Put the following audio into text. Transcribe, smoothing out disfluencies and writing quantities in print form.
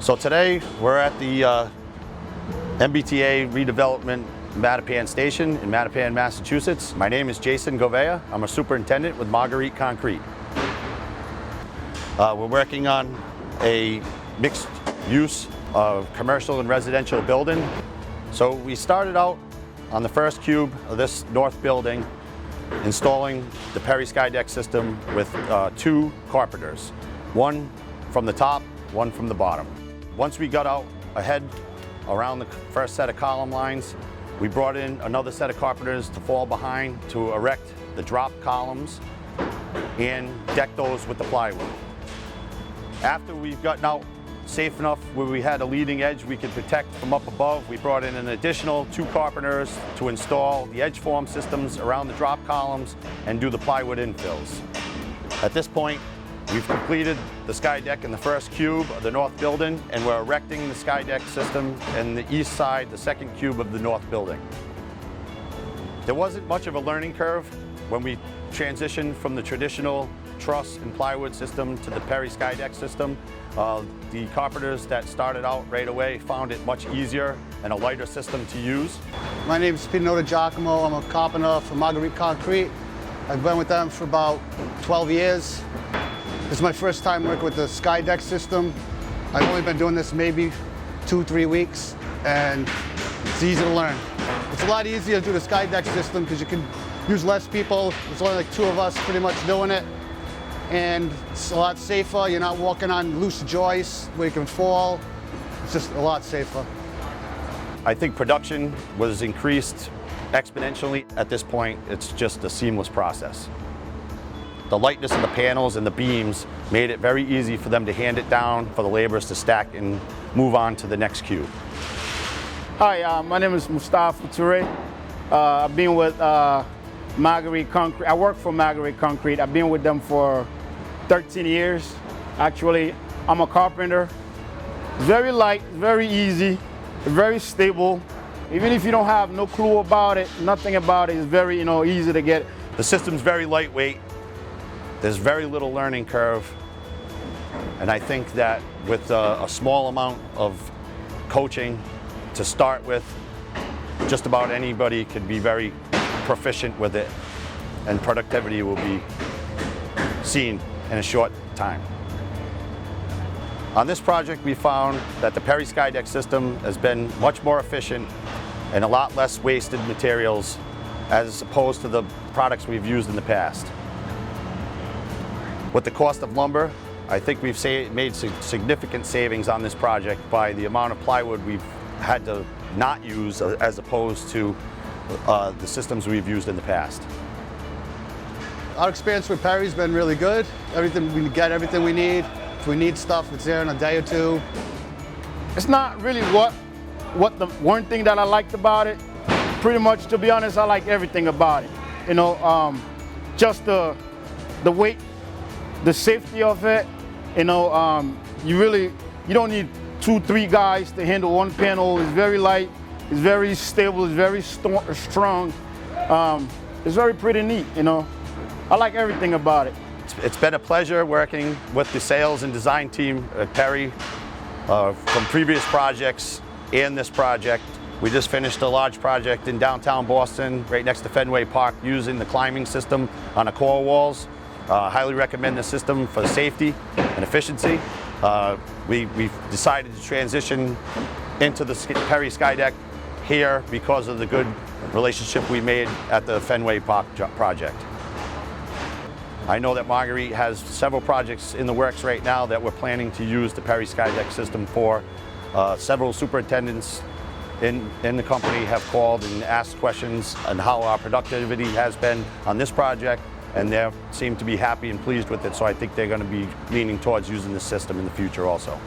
So today we're at the MBTA redevelopment Mattapan station in Mattapan, Massachusetts. My name is Jason Govea. I'm a superintendent with Marguerite Concrete. We're working on a mixed use of commercial and residential building. So we started out on the first cube of this north building installing the PERI Skydeck system with two carpenters, one from the top, one from the bottom. Once we got out ahead around the first set of column lines, we brought in another set of carpenters to fall behind to erect the drop columns and deck those with the plywood. After we've gotten out safe enough where we had a leading edge we could protect from up above, we brought in an additional two carpenters to install the edge form systems around the drop columns and do the plywood infills. At this point, we've completed the Skydeck in the first cube of the north building, and we're erecting the Skydeck system in the east side, the second cube of the north building. There wasn't much of a learning curve when we transitioned from the traditional truss and plywood system to the PERI Skydeck system. The carpenters that started out right away found it much easier and a lighter system to use. My name is Peter Giacomo. I'm a carpenter for Marguerite Concrete. I've been with them for about 12 years. This is my first time working with the Skydeck system. I've only been doing this maybe 2-3 weeks, and it's easy to learn. It's a lot easier to do the Skydeck system because you can use less people. There's only like two of us pretty much doing it. And it's a lot safer. You're not walking on loose joists where you can fall. It's just a lot safer. I think production was increased exponentially. At this point, it's just a seamless process. The lightness of the panels and the beams made it very easy for them to hand it down for the laborers to stack and move on to the next cube. Hi, my name is Mustafa Toure. I've been with Marguerite Concrete. I work for Marguerite Concrete. I've been with them for 13 years. Actually, I'm a carpenter. Very light, very easy, very stable. Even if you don't have no clue about it, nothing about it, it's very easy to get. The system's very lightweight. There's very little learning curve. And I think that with a small amount of coaching to start with, just about anybody could be very proficient with it, and productivity will be seen in a short time. On this project, we found that the PERI Skydeck system has been much more efficient and a lot less wasted materials as opposed to the products we've used in the past. With the cost of lumber, I think we've made significant savings on this project by the amount of plywood we've had to not use as opposed to the systems we've used in the past. Our experience with PERI's been really good. We get everything we need. If we need stuff, it's there in a day or two. It's not really what the one thing that I liked about it. Pretty much, to be honest, I like everything about it. Just the weight, the safety of it. You don't need 2-3 guys to handle one panel. It's very light. It's very stable. It's very strong. It's very pretty neat. I like everything about it. It's been a pleasure working with the sales and design team at PERI from previous projects and this project. We just finished a large project in downtown Boston, right next to Fenway Park, using the climbing system on the core walls. Highly recommend the system for safety and efficiency. We've decided to transition into the PERI Skydeck here because of the good relationship we made at the Fenway Park project. I know that Marguerite has several projects in the works right now that we're planning to use the PERI Skydeck system for. Several superintendents in the company have called and asked questions on how our productivity has been on this project, and they seem to be happy and pleased with it, so I think they're going to be leaning towards using this system in the future also.